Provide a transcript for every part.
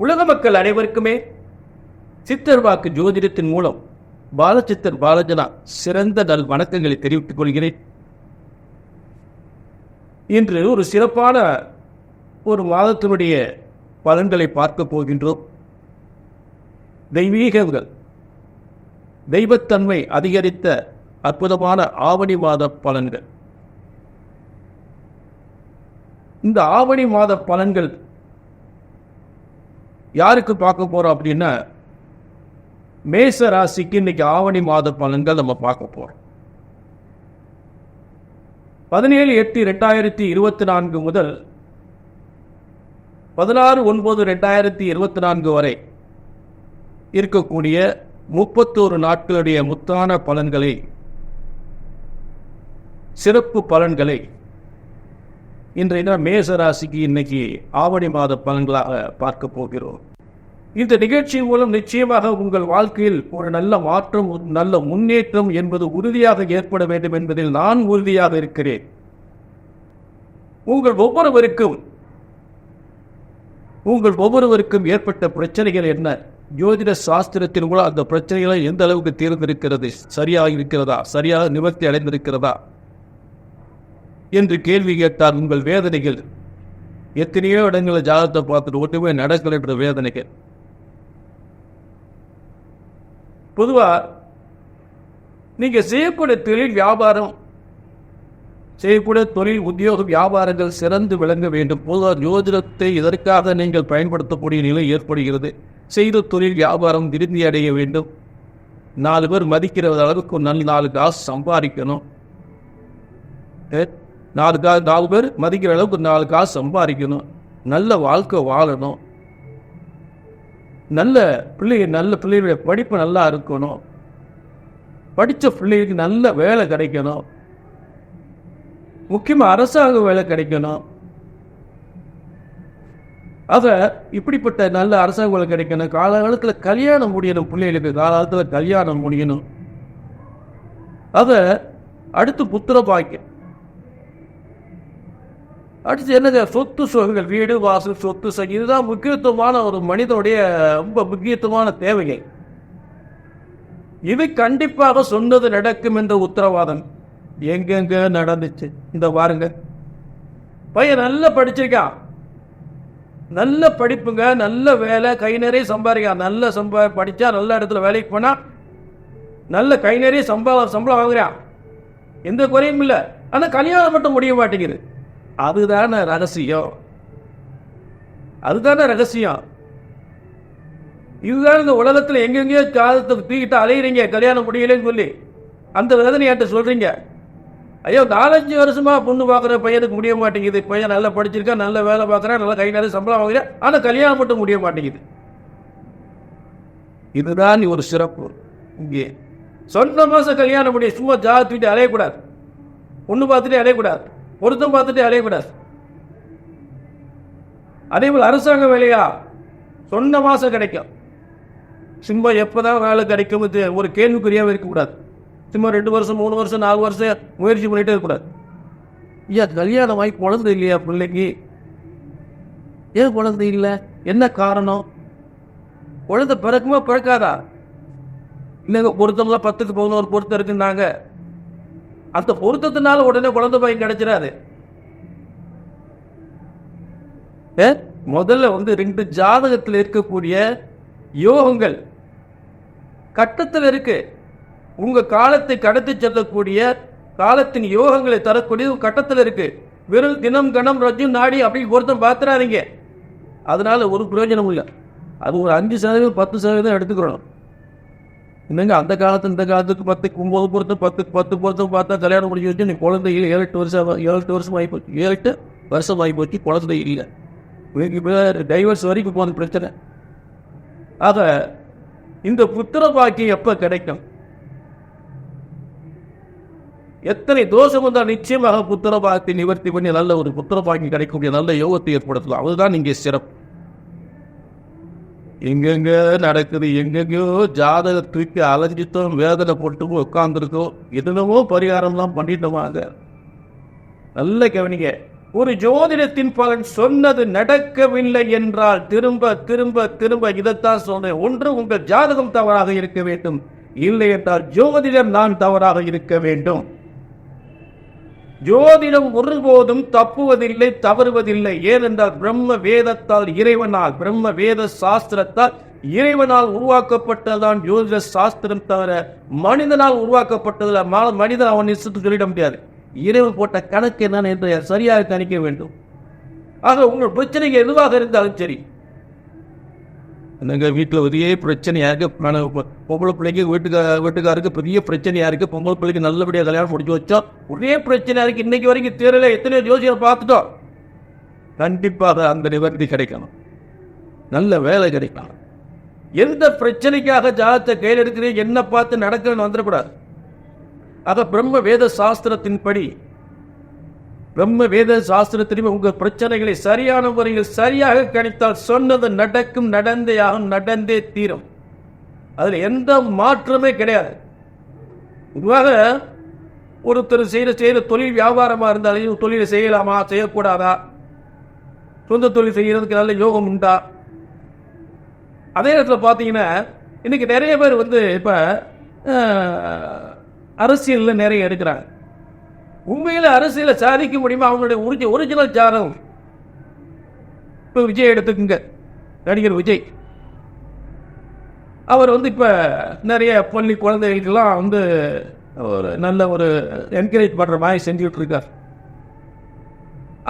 உலக மக்கள் அனைவருக்குமே சித்தர் வாக்கு ஜோதிடத்தின் மூலம் பாலச்சித்தர் பாலஜனா சிறந்த நல் வணக்கங்களை தெரிவித்துக் கொள்கிறேன். இன்று ஒரு சிறப்பான ஒரு மாதத்தினுடைய பலன்களை பார்க்க போகின்றோம். தெய்வீகங்கள், தெய்வத்தன்மை அதிகரித்த அற்புதமான ஆவணி மாத பலன்கள். இந்த ஆவணி மாத பலன்கள் யாருக்கு பார்க்க போறோம் அப்படின்னா, மேச ராசிக்கு இன்னைக்கு ஆவணி மாத பலன்கள் நம்ம பார்க்க போறோம். 17/8/2024 முதல் 16/9/2024 வரை இருக்கக்கூடிய 31 நாட்களுடைய முத்தான பலன்களை, சிறப்பு பலன்களை இன்றைய மேச ராசிக்கு இன்னைக்கு ஆவணி மாத பலன்களாக பார்க்க போகிறோம். இந்த நிகழ்ச்சியின் மூலம் நிச்சயமாக உங்கள் வாழ்க்கையில் ஒரு நல்ல மாற்றம், ஒரு நல்ல முன்னேற்றம் என்பது உறுதியாக ஏற்பட வேண்டும் என்பதில் நான் உறுதியாக இருக்கிறேன். உங்கள் ஒவ்வொருவருக்கும் ஏற்பட்ட பிரச்சனைகள் என்ன, ஜோதிட சாஸ்திரத்தின் மூலம் அந்த பிரச்சனைகளை எந்த அளவுக்கு தீர்ந்திருக்கிறது, சரியாக இருக்கிறதா, சரியாக நிவர்த்தி அடைந்திருக்கிறதா என்று கேள்வி கேட்டால் உங்கள் வேதனைகள், எத்தனையோ இடங்களில் ஜாதகத்தை பார்த்துட்டு ஒன்றுமே நடக்கல என்ற வேதனைகள். பொதுவாக நீங்க செய்யக்கூடிய தொழில், வியாபாரம், செய்யக்கூடிய தொழில், உத்தியோக வியாபாரங்கள் சிறந்து விளங்க வேண்டும். பொதுவாக ஜோதிடத்தை இதற்காக நீங்கள் பயன்படுத்தக்கூடிய நிலை ஏற்படுகிறது. செய்த தொழில் வியாபாரம் திருப்தி அடைய வேண்டும். 4 பேர் மதிக்கிற அளவுக்கு நல்ல 4 காசு சம்பாதிக்கணும். 4 பேர் மதிக்கிற அளவுக்கு 4 காசு சம்பாதிக்கணும். நல்ல வாழ்க்கை வாழணும். நல்ல பிள்ளைகளுடைய படிப்பு நல்லா இருக்கணும். படித்த பிள்ளைகளுக்கு நல்ல வேலை கிடைக்கணும். முக்கியமாக அரசாங்க வேலை கிடைக்கணும். இப்படிப்பட்ட நல்ல அரசாங்க வேலை கிடைக்கணும். காலகாலத்தில் கல்யாணம் முடியணும். பிள்ளைகளுக்கு காலகாலத்தில் கல்யாணம் முடியணும். அடுத்து புத்திர பாக்கியம். அடுத்து என்னங்க, சொத்து சுகங்கள், வீடு வாசல், சொத்து சகி, இதுதான் முக்கியத்துவமான ஒரு மனிதனுடைய ரொம்ப முக்கியத்துவமான தேவைகள். இது கண்டிப்பாக சொன்னது நடக்கும் என்ற உத்தரவாதம் எங்கெங்க நடந்துச்சு. இந்த பாருங்க, பையன் நல்லா படிச்சிருக்கான், நல்ல படிப்புங்க, நல்ல வேலை, கை நிறைய சம்பாதிக்கான், நல்ல படிச்சா நல்ல இடத்துல வேலைக்கு போனா நல்ல கை நிறைய சம்பளம் வாங்குறான், எந்த குறையும் இல்லை. ஆனால் கல்யாணம் மட்டும் முடிய மாட்டேங்குது. அதுதானே ரகசியம். இதுதான் இந்த உலகத்தில் எங்கெங்கேயோ காலத்தை தூக்கிட்டு அலையிறீங்க, கல்யாணம் முடியலன்னு சொல்லி அந்த வேதனையாட்ட சொல்றீங்க. ஐயோ, 4-5 வருஷமா பொண்ணு பார்க்குற பையனுக்கு முடிய மாட்டேங்குது. பையன் நல்லா படிச்சிருக்கான், நல்ல வேலை பார்க்குறான், நல்லா கை நிறைய சம்பளம் வாங்குறான், ஆனால் கல்யாணம் மட்டும் முடிய மாட்டேங்குது. இதுதான் ஒரு சிறப்பு. இங்கே சொன்ன மாசம் கல்யாணம் முடியும். சும்மா தூக்கிட்டு அலையக்கூடாது, பொண்ணு பார்த்துட்டு அலையக்கூடாது, பொருத்தம் பார்த்துட்டு அலையக்கூடாது. அதே போல் அரசாங்க வேலையா சொன்ன மாசம் கிடைக்கும். சும்மா எப்பதான் வேலை கிடைக்கும் ஒரு கேள்விக்குறியாவே இருக்கக்கூடாது. சும்மா 2 வருஷம் 3 வருஷம் 4 வருஷம் முயற்சி பண்ணிட்டே இருக்கக்கூடாது. ஐயா, கல்யாணம் ஆகி குழந்தை இல்லையா பிள்ளைக்கு? ஏன் குழந்தை இல்லை? என்ன காரணம்? குழந்தை பிறக்குமா பிறக்காதா? இல்லைங்க, பொருத்தம்லாம் 10க்கு 11 பொருத்தம் இருக்குன்னாங்க. அந்த பொருத்தத்தினால உடனே குழந்தை பையன் கிடைச்சிடாது. முதல்ல 2 ஜாதகத்தில் இருக்கக்கூடிய யோகங்கள் கட்டத்தில் இருக்கு. உங்க காலத்தை கடத்தி செல்லக்கூடிய காலத்தின் யோகங்களை தரக்கூடிய கட்டத்தில் இருக்கு. வெறும் தினம் கணம் ரஜம் நாடி அப்படி பொருத்தம் பார்த்துறாதீங்க. அதனால ஒரு பிரயோஜனம் இல்லை. அது ஒரு 5% 10% எடுத்துக்கிறோம். என்னங்க, அந்த காலத்து இந்த காலத்துக்கு 10க்கு 9 பொருத்தம் 10க்கு 10 பொருத்தம் பார்த்தா கல்யாணம் முடிஞ்சு வச்சு நீ குழந்தை இல்லை. 7-8 வருஷம் ஆகி போச்சு. 7-8 வருஷம் ஆகி போச்சு, குழந்தை இல்லை. டைவர்ஸ் வரைக்கும் போன பிரச்சனை. ஆக இந்த புத்திர பாக்கியம் எப்ப கிடைக்கும்? எத்தனை தோஷம் வந்தால் நிச்சயமாக புத்திர பாக்கியத்தை நிவர்த்தி பண்ணி நல்ல ஒரு புத்திர பாக்கியம் கிடைக்கக்கூடிய நல்ல யோகத்தை ஏற்படுத்தலாம். அதுதான் இங்கே சிறப்பு. எங்கெங்க நடக்குது, எங்கெங்கயோ ஜாதகத்துக்கு அலைஞ்சிட்டோம், வேதனை போட்டு உட்காந்துருக்கோம், எதுனவோ பரிகாரம்லாம் பண்ணிட்டோமாங்க. நல்ல கவனிங்க. ஒரு ஜோதிடத்தின் பலன் சொன்னது நடக்கவில்லை என்றால் திரும்ப திரும்ப திரும்ப இதைத்தான் சொன்னேன். ஒன்று உங்கள் ஜாதகம் தவறாக இருக்க வேண்டும், இல்லை என்றால் ஜோதிடம் நான் தவறாக இருக்க வேண்டும். ஜோதிடம் ஒருபோதும் தப்புவதில்லை, தவறுவதில்லை. ஏனென்றால் பிரம்ம வேதத்தால் இறைவனால், பிரம்ம வேத சாஸ்திரத்தால் இறைவனால் உருவாக்கப்பட்டதான் ஜோதிட சாஸ்திரம், தவிர மனிதனால் உருவாக்கப்பட்டதில்லை. மனிதன் அவன் இஷ்டத்துக்கு சொல்லிட முடியாது. இறைவன் போட்ட கணக்கு என்னன்னு என்று சரியாக கணிக்க வேண்டும். ஆக உங்கள் பிரச்சனைக்கு எதுவாக இருந்தாலும் சரி, என்னங்க வீட்டில் ஒரே பிரச்சனையா இருக்கு, பொம்பளை பிள்ளைக்கு வீட்டுக்காருக்கு பெரிய பிரச்சனையா இருக்கு, பொம்பளை பிள்ளைக்கு நல்லபடியாக கல்யாணம் முடிச்சு வச்சோம், ஒரே பிரச்சனையா இருக்கு, இன்னைக்கு வரைக்கும் தெரியல, எத்தனையோ ஜோசியம் பார்த்துட்டோம். கண்டிப்பாக அந்த நிவர்த்தி கிடைக்கணும், நல்ல வேலை கிடைக்கணும். எந்த பிரச்சனைக்காக ஜாதகத்தை கையில் எடுக்கிறீங்க, என்ன பார்த்து நடக்கணும்னு வந்துடக்கூடாது. ஆக பிரம்ம வேத சாஸ்திரத்தின்படி, பிரம்ம வேத சாஸ்திரத்தின் உங்கள் பிரச்சனைகளை சரியான முறையில் சரியாக கணித்தால் சொன்னது நடக்கும், நடந்தே ஆகும், நடந்தே தீரும். அதில் எந்த மாற்றமே கிடையாது. பொதுவாக ஒருத்தர் செய்கிற தொழில் வியாபாரமாக இருந்தாலும் தொழிலை செய்யலாமா செய்யக்கூடாதா, சொந்த தொழில் செய்கிறதுக்கு நல்ல யோகம் உண்டா? அதே நேரத்தில் பார்த்தீங்கன்னா இன்னைக்கு நிறைய பேர் இப்போ அரசியலில் நிறைய எடுக்கிறாங்க. உண்மையில் அரசியலை சாதிக்க முடியுமா? அவங்களுடைய ஒரிஜினல் ஜாதகம். இப்போ விஜய் எடுத்துக்குங்க, நடிகர் விஜய். அவர் இப்போ நிறைய பள்ளி குழந்தைகளுக்கெல்லாம் ஒரு நல்ல ஒரு என்கரேஜ் பண்ணுற மாதிரி செஞ்சுட்டு இருக்கார்.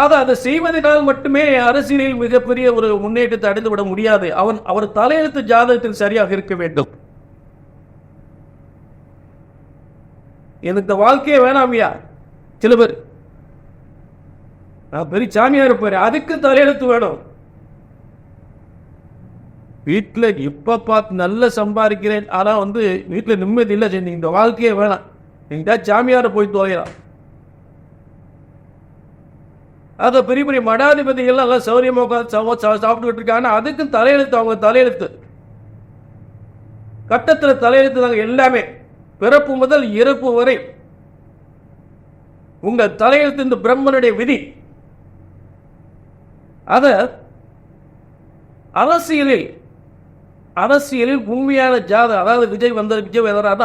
அதை செய்வதனால் மட்டுமே அரசியலில் மிகப்பெரிய ஒரு முன்னேற்றத்தை அடைந்து விட முடியாது. அவர் தலையெழுத்து ஜாதகத்தில் சரியாக இருக்க வேண்டும். எனக்கு இந்த வாழ்க்கையே வேணாமியா, சில பேர் நான் பெரிய சாமியா இருப்பாரு, அதுக்கு தலையெழுத்து வேணும். வீட்டில் இப்ப பார்த்து நல்ல சம்பாதிக்கிறேன், ஆனா வீட்டில் நிம்மதி இல்லை, சரி இந்த வாழ்க்கையே வேணாம், எங்கிட்ட சாமியார போய் தொலைலாம். அதை பெரிய பெரிய மடாதிபதிகள் எல்லாம் சௌரியமா சாப்பிட்டுக்கிட்டு இருக்காங்க, அதுக்கும் தலையெழுத்து, அவங்க தலையெழுத்து கட்டத்தில் தலையெழுத்து தாங்க எல்லாமே. பிறப்பு முதல் இறப்பு வரை உங்கள் தலையெழுத்து இந்த பிரம்மனுடைய விதி. அத அரசியலில் உண்மையான ஜாதகம், அதாவது விஜய் வந்தார்,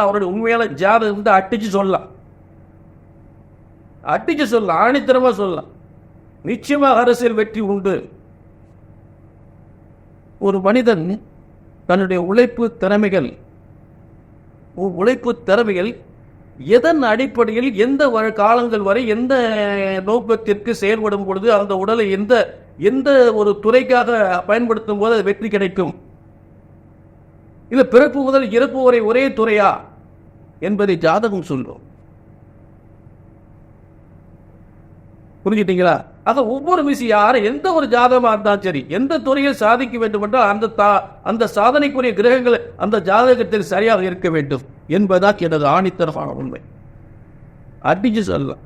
அவருடைய உண்மையான ஜாதகம் அட்டிச்சு சொல்லலாம், ஆணித்தரமா சொல்லலாம். நிச்சயமாக அரசியல் வெற்றி உண்டு. ஒரு மனிதன் தன்னுடைய உழைப்பு திறமைகள் எதன் அடிப்படையில் எந்த காலங்கள் வரை எந்த நோக்கத்திற்கு செயல்படும் பொழுது அந்த உடலை எந்த ஒரு துறைக்காக பயன்படுத்தும் போது அது வெற்றி கிடைக்கும். இது பிறப்பு முதல் இறப்பு வரை ஒரே துறையா என்பதை ஜாதகம் சொல்லும். புரிஞ்சுட்டீங்களா? ஆக ஒவ்வொரு விஷயம் யாரும் எந்த ஒரு ஜாதகமா இருந்தாலும் சரி, எந்த துறையில் சாதிக்க வேண்டும் என்றால் அந்த சாதனைக்குரிய கிரகங்கள் அந்த ஜாதகத்தில் சரியாக இருக்க வேண்டும் என்பதாக எனது ஆணித்தரமான உண்மை. அடிச்சு சொல்லலாம்.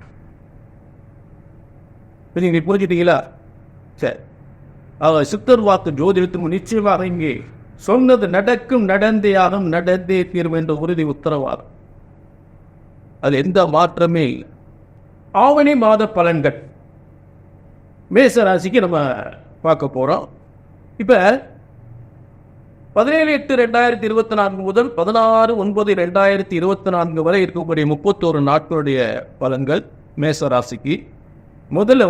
நீங்க புரிஞ்சுட்டீங்களா? சரி. சித்தர் வாக்கு ஜோதிடத்துக்கு நிச்சயமாக இங்கே சொன்னது நடக்கும், நடந்தே ஆகும், நடந்தே தீரும் என்ற உறுதி உத்தரவாதம். அது எந்த மாற்றமே இல்லை. ஆவணி மாத பலன்கள் மேச ராசிக்கு நம்ம பார்க்க போறோம். இப்ப 17/8/2024 முதல் 16/9/2024 வரை இருக்கக்கூடிய 31 நாட்களுடைய பலன்கள் மேச ராசிக்கு. முதல்ல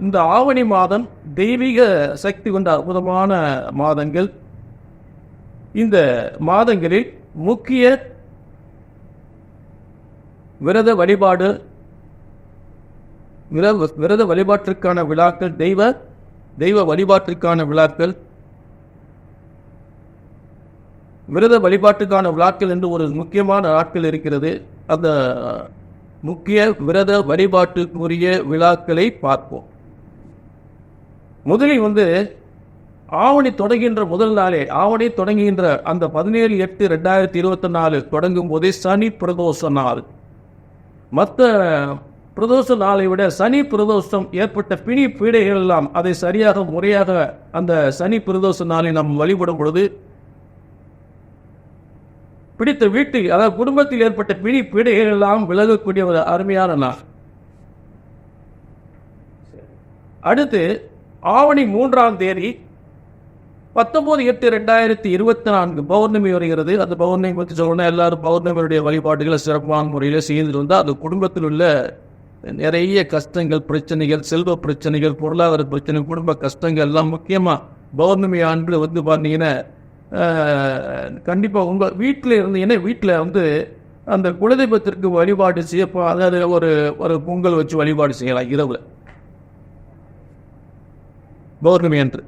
இந்த ஆவணி மாதம் தெய்வீக சக்தி கொண்ட அற்புதமான மாதங்கள். இந்த மாதங்களில் முக்கிய விரத வழிபாட்டிற்கான விழாக்கள், தெய்வ வழிபாட்டிற்கான விழாக்கள், விரத வழிபாட்டுக்கான விழாக்கள் என்று ஒரு முக்கியமான நாட்கள் இருக்கிறது. அந்த முக்கிய விரத வழிபாட்டுக்குரிய விழாக்களை பார்ப்போம். முதலில் ஆவணி தொடங்குகின்ற முதல் நாளே, ஆவணி தொடங்குகின்ற அந்த 17/8/2024 தொடங்கும் போதே சனி பிரதோஷ நாள். மற்ற பிரதோஷ நாளை விட சனி பிரதோஷம் ஏற்பட்ட பிணி பீடைகள் எல்லாம் அதை சரியாக முறையாக அந்த சனி பிரதோஷ நாளை நாம் வழிபடும் பொழுது பிடித்த வீட்டில், அதாவது குடும்பத்தில் ஏற்பட்ட பிணி பீடைகள் எல்லாம் விலகக்கூடிய ஒரு அருமையான நாள். அடுத்து ஆவணி 3ஆம் தேதி 19/8/2024 பௌர்ணமி வருகிறது. அந்த பௌர்ணமி பற்றி சொல்லணும், எல்லாரும் பௌர்ணமியுடைய வழிபாடுகளை சிறப்பான முறையில் செய்துட்டு வந்தால் அது குடும்பத்தில் உள்ள நிறைய கஷ்டங்கள், பிரச்சனைகள், செல்வ பிரச்சனைகள், பொருளாதார பிரச்சனை, குடும்ப கஷ்டங்கள் எல்லாம் முக்கியமாக பௌர்ணமி ஆண்டு பார்த்தீங்கன்னா கண்டிப்பாக உங்கள் வீட்டில் இருந்தீங்கன்னா வீட்டில் அந்த குலதெய்வத்திற்கு வழிபாடு செய்யப்போ, அதாவது ஒரு பொங்கல் வச்சு வழிபாடு செய்யலாம் இரவில் பௌர்ணமி அன்று.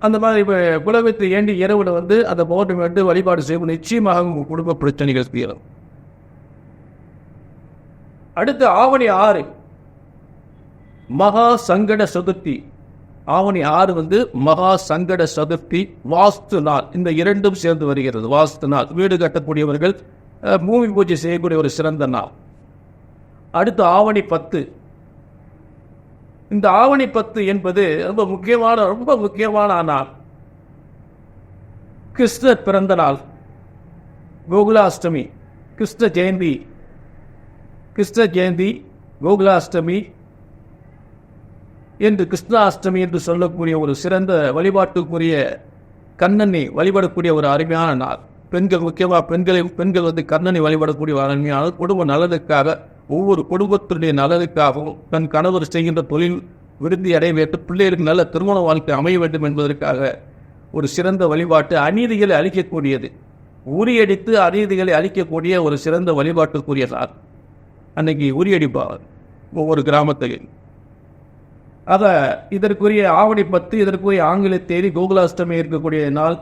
அந்த மாதிரி குலதெய்வத்தை ஏண்டி இரவில் அந்த பௌர்ணமி வந்து வழிபாடு செய்யும், நிச்சயமாக உங்கள் குடும்ப பிரச்சனைகள் தீரும். அடுத்து ஆவணி 6 மகா சங்கட சதுர்த்தி. ஆவணி 6 மகா சங்கட சதுர்த்தி, வாஸ்து நாள். இந்த இரண்டும் சேர்ந்து வருகிறது. வாஸ்து நாள், வீடு கட்டக்கூடியவர்கள் பூமி பூஜை செய்யக்கூடிய ஒரு சிறந்த நாள். அடுத்து ஆவணி 10. இந்த ஆவணி 10 என்பது ரொம்ப முக்கியமான நாள். கிருஷ்ணர் பிறந்த நாள், கோகுலாஷ்டமி, கிருஷ்ண ஜெயந்தி, கோகுலாஷ்டமி என்று கிருஷ்ணாஷ்டமி என்று சொல்லக்கூடிய ஒரு சிறந்த வழிபாட்டுக்குரிய கண்ணனை வழிபடக்கூடிய ஒரு அருமையான நாள். பெண்கள், முக்கியமாக பெண்கள் கண்ணனை வழிபடக்கூடிய ஒரு அருமையான குடும்ப நலனுக்காக, ஒவ்வொரு குடும்பத்தினுடைய நலனுக்காகவும், தன் கணவர் செய்கின்ற தொழில் விருத்தி அடைய வேண்டும், பிள்ளைகளுக்கு நல்ல திருமண வாழ்க்கை அமைய வேண்டும் என்பதற்காக ஒரு சிறந்த வழிபாட்டு, அநீதிகளை அழிக்கக்கூடியது, உரியடித்து அநீதிகளை அழிக்கக்கூடிய ஒரு சிறந்த வழிபாட்டுக்குரிய நாள். அன்னைக்கு உரியடிப்பார் ஒவ்வொரு கிராமத்திலும். இதற்குரிய ஆவணி 10, இதற்குரிய ஆங்கில தேதி கோகுலாஷ்டமி இருக்கக்கூடிய நாள்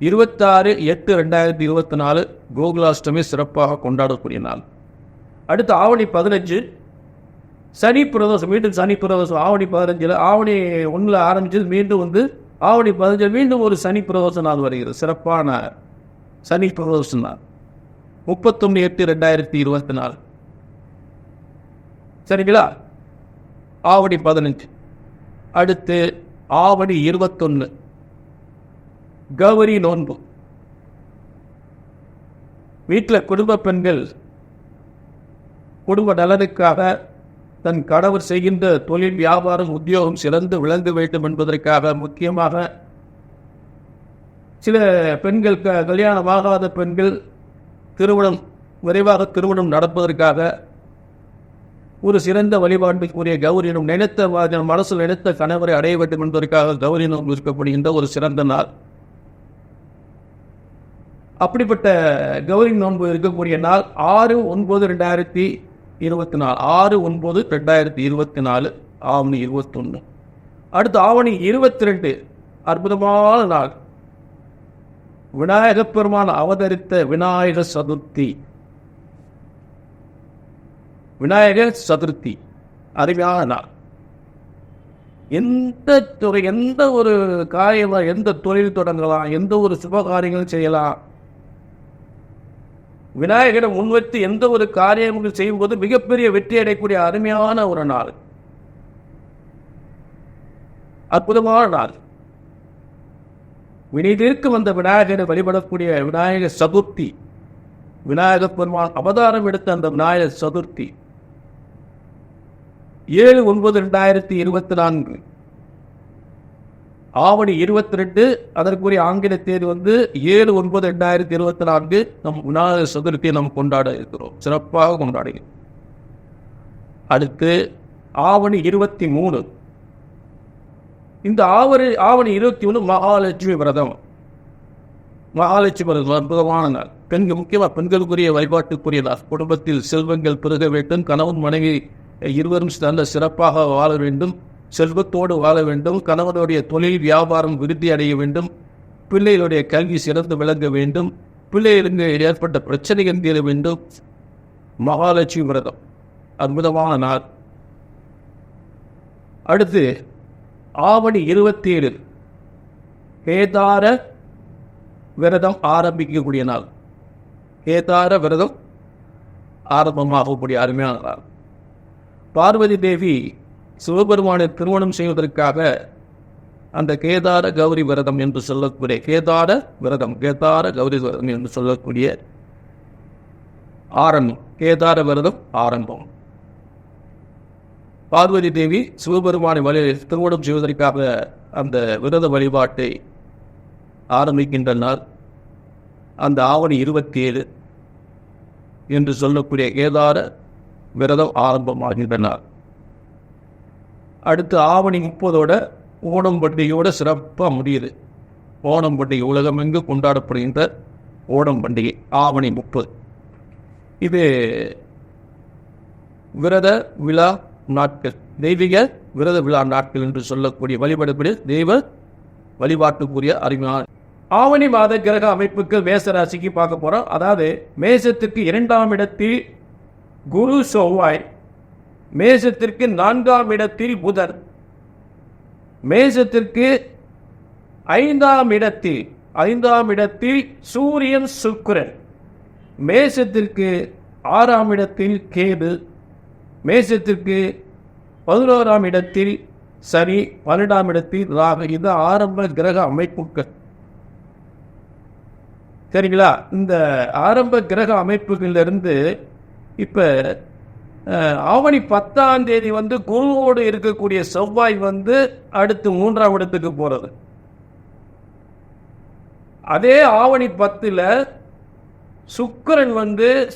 26/8/2024 கோகுலாஷ்டமி சிறப்பாக கொண்டாடக்கூடிய நாள். அடுத்து ஆவணி 15 சனி பிரதோஷம். மீண்டும் சனி பிரதோஷம் ஆவணி 15. ஆவணி 1 ஆரம்பிச்சது, மீண்டும் ஆவணி 15 மீண்டும் ஒரு சனி பிரதோஷ நாள் வருகிறது. சிறப்பான சனி பிரதோஷ நாள் 31/8/2024. சரிங்களா? ஆவணி 15. அடுத்து ஆவணி 21 கௌரி நோன்பு. வீட்டில் குடும்ப பெண்கள் குடும்ப நலனுக்காக, தன் கணவர் செய்கின்ற தொழில், வியாபாரம், உத்தியோகம் சிறந்து விளங்க வேண்டும் என்பதற்காக, முக்கியமாக சில பெண்கள், கல்யாணமாகாத பெண்கள் விரைவாக திருமணம் நடப்பதற்காக ஒரு சிறந்த வழிபாட்டுக்குரிய கௌரி நோன்பு, மனசில் நினைத்த கணவரை அடைய வேண்டும் என்பதற்காக கௌரி நோன்பு இருக்கப்படுகின்ற ஒரு சிறந்த நாள். அப்படிப்பட்ட கௌரி நோன்பு இருக்கக்கூடிய நாள் 6/9/2024. 6/9/2024 ஆவணி 21. அடுத்து ஆவணி 22 அற்புதமான நாள், விநாயகப் பெருமான் அவதரித்த விநாயகர் சதுர்த்தி. விநாயகர் சதுர்த்தி அருமையான நாள். எந்த ஒரு காரியம், எந்த தொழில் தொடங்கலாம், எந்த ஒரு சுபகாரியங்களும் செய்யலாம். விநாயகரை முன்வைத்து எந்த ஒரு காரியங்கள் செய்யும்போது மிகப்பெரிய வெற்றி அடையக்கூடிய அருமையான ஒரு நாள், அற்புதமான நாள். வினைதீர்க்கு வந்த விநாயகரை வழிபடக்கூடிய விநாயகர் சதுர்த்தி, விநாயகப் பெருமான் அவதாரம் எடுத்த அந்த விநாயகர் சதுர்த்தி 7/9/2024 ஆவணி 22. அதற்குரிய ஆங்கில தேதி 7/9/2024 நம் விநாயகர் சதுர்த்தியை நாம் கொண்டாட இருக்கிறோம், சிறப்பாக கொண்டாடுகிறோம். அடுத்து ஆவணி 23. இந்த ஆவணி 21 மகாலட்சுமி விரதம். மகாலட்சுமி விரதம் அற்புதமான நாள். முக்கியமாக பெண்களுக்குரிய வழிபாட்டுக்குரிய நாள். குடும்பத்தில் செல்வங்கள் பெருக வேண்டும், கணவன் மனைவி இருவரும் நல்ல சிறப்பாக வாழ வேண்டும், செல்வத்தோடு வாழ வேண்டும், கணவனுடைய தொழில் வியாபாரம் விருத்தி அடைய வேண்டும், பிள்ளைகளுடைய கல்வி சிறந்து விளங்க வேண்டும், பிள்ளைகளுக்கு ஏற்பட்ட பிரச்சனைகள் தீர வேண்டும். மகாலட்சுமி விரதம் அற்புதமான நாள். அடுத்து ஆவணி 27 கேதார விரதம் ஆரம்பிக்கக்கூடிய நாள். கேதார விரதம் ஆரம்பமாகக்கூடிய அருமையான நாள். பார்வதி தேவி சிவபெருமானை திருமணம் செய்வதற்காக அந்த கேதார கௌரி விரதம் என்று சொல்லக்கூடிய கேதார கௌரி விரதம் என்று சொல்லக்கூடிய ஆரம்பம், கேதார விரதம் ஆரம்பம். பார்வதி தேவி சிவபெருமானை திருமணம் செய்வதற்காக அந்த விரத வழிபாட்டை ஆரம்பிக்கின்ற நாள் அந்த ஆவணி 27 என்று சொல்லக்கூடிய கேதார விரதம் ஆரம்பமாகின்ற நாள். அடுத்து ஆவணி 30ஓட ஓணம் பண்டிகையோட சிறப்பாக முடியுது. ஓணம் பண்டிகை உலகமெங்கு கொண்டாடப்படுகின்ற ஓணம் பண்டிகை ஆவணி 30. இது விரத விழா நாட்கள், தெய்வீக விரத விழா நாட்கள் என்று சொல்லக்கூடிய வழிபடக்கூடிய தெய்வ வழிபாட்டுக்குரிய அருமையான ஆவணி மாத கிரக அமைப்புகள் மேசராசிக்கு பார்க்க போறோம். அதாவது மேசத்திற்கு 2ஆம் இடத்தில் குரு செவ்வாய், மேசத்திற்கு 4ஆம் இடத்தில் புதன், மேசத்திற்கு 5ஆம் இடத்தில் சூரியன் சுக்கிரன், மேசத்திற்கு 6ஆம் இடத்தில் கேது, மேசத்திற்கு 11ஆம் இடத்தில் சனி, 12ஆம் இடத்தில் ராகு. இது ஆரம்ப கிரக அமைப்புகள். சரிங்களா? இந்த ஆரம்ப கிரக அமைப்புகளிலிருந்து இப்ப ஆவணி 10ஆம் தேதி குருவோடு இருக்கக்கூடிய செவ்வாய் அடுத்து 3ஆம் இடத்துக்கு போறது. அதே ஆவணி 10ல் சுக்கிரன்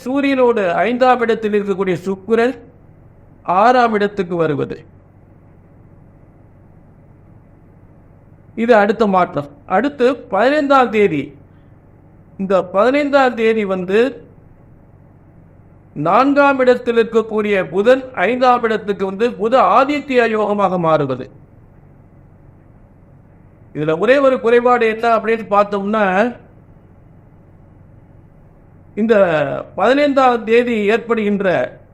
சூரியனோடு 5ஆம் இடத்தில் இருக்கக்கூடிய சுக்கிரன் 6ஆம் இடத்துக்கு வருவது. இது அடுத்த மாற்றம். அடுத்து 15ஆம் தேதி, இந்த 15ஆம் தேதி 4ஆம் இடத்தில் இருக்கக்கூடிய புதன் 5ஆம் இடத்துக்கு புத ஆதித்ய யோகமாக மாறுவது. இதுல ஒரே ஒரு குறைபாடு என்ன அப்படின்னு பார்த்தோம்னா, இந்த 15ஆம் தேதி ஏற்படுகின்ற,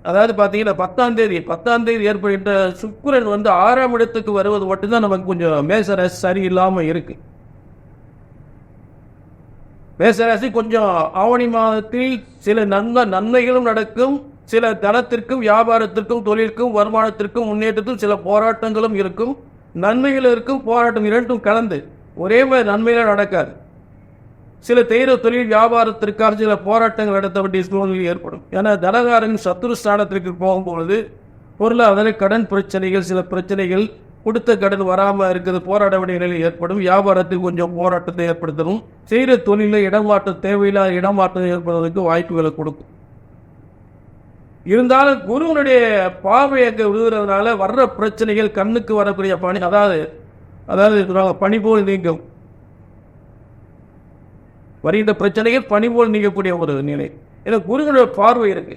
அதாவது பார்த்தீங்கன்னா 10ஆம் தேதி ஏற்படுகின்ற சுக்கிரன் 6ஆம் இடத்துக்கு வருவது மட்டும்தான் நமக்கு கொஞ்சம் மேசராசி சரியில்லாமல் இருக்கு. மேசராசி கொஞ்சம் ஆவணி மாதத்தில் சில நன்மைகளும் நடக்கும், சில தனத்திற்கும் வியாபாரத்திற்கும் தொழிலுக்கும் வருமானத்திற்கும் முன்னேற்றத்தில் சில போராட்டங்களும் இருக்கும். நன்மைகள் இருக்கும், போராட்டம் இரண்டும் கலந்து ஒரே மாதிரி நன்மைகள் நடக்காது. சில தொழில் வியாபாரத்திற்காக சில போராட்டங்கள் நடத்த வேண்டிய சூழ்நிலை ஏற்படும். ஏன்னா தனகாரன் சத்துரு ஸ்தானத்திற்கு போகும்பொழுது பொருளாதார கடன் பிரச்சனைகள், சில பிரச்சனைகள், கொடுத்த கடன் வராமல் இருக்கிறது, போராட வேண்டிய நிலை ஏற்படும். வியாபாரத்தில் கொஞ்சம் போராட்டத்தை ஏற்படுத்தணும். செய்கிற தொழிலில் இடமாற்றம், தேவையில்லாத இடமாற்றம் ஏற்படுவதற்கு வாய்ப்புகளை கொடுக்கும். இருந்தாலும் குருவனுடைய பார்வை அங்கே விழுகிறதுனால வர்ற பிரச்சனைகள் கண்ணுக்கு வரக்கூடிய பணி, அதாவது பனி போல் நீங்கும். வருகின்ற பிரச்சனைகள் பனி போல் நீங்கக்கூடிய ஒரு நிலை. ஏன்னா குருவனுடைய பார்வை இருக்கு.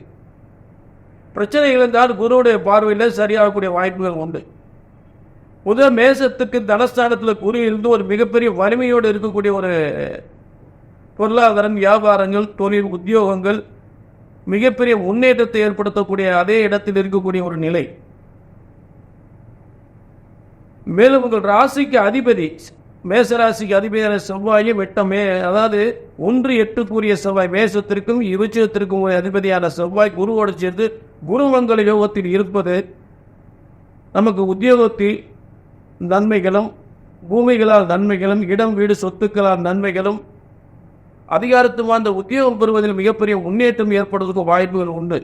பிரச்சனைகள் இருந்தால் குருவுடைய பார்வையில் சரியாகக்கூடிய வாய்ப்புகள் உண்டு. முதல் மேசத்துக்கு தனஸ்தானத்தில் குரு இருந்து ஒரு மிகப்பெரிய வலிமையோடு இருக்கக்கூடிய ஒரு பொருளாதாரம், வியாபாரங்கள், தொழில், உத்தியோகங்கள் மிகப்பெரிய முன்னேற்றத்தை ஏற்படுத்தக்கூடிய அதே இடத்தில் இருக்கக்கூடிய ஒரு நிலை. மேலும் உங்கள் ராசிக்கு அதிபதி, மேசராசிக்கு அதிபதியான செவ்வாயும் 8மே, அதாவது 1-8 செவ்வாய், மேசத்திற்கும் விருச்சிகத்திற்கும் அதிபதியான செவ்வாய் குருவோடு சேர்ந்து குருமங்கல யோகத்தில் இருப்பது நமக்கு உத்தியோகத்தில் நன்மைகளும், பூமிகளால் நன்மைகளும், இடம் வீடு சொத்துக்களால் நன்மைகளும், அதிகாரத்துவம் அந்த உத்தியோகம் பெறுவதில் மிகப்பெரிய முன்னேற்றம் ஏற்படுவதற்கு வாய்ப்புகள் உண்டு.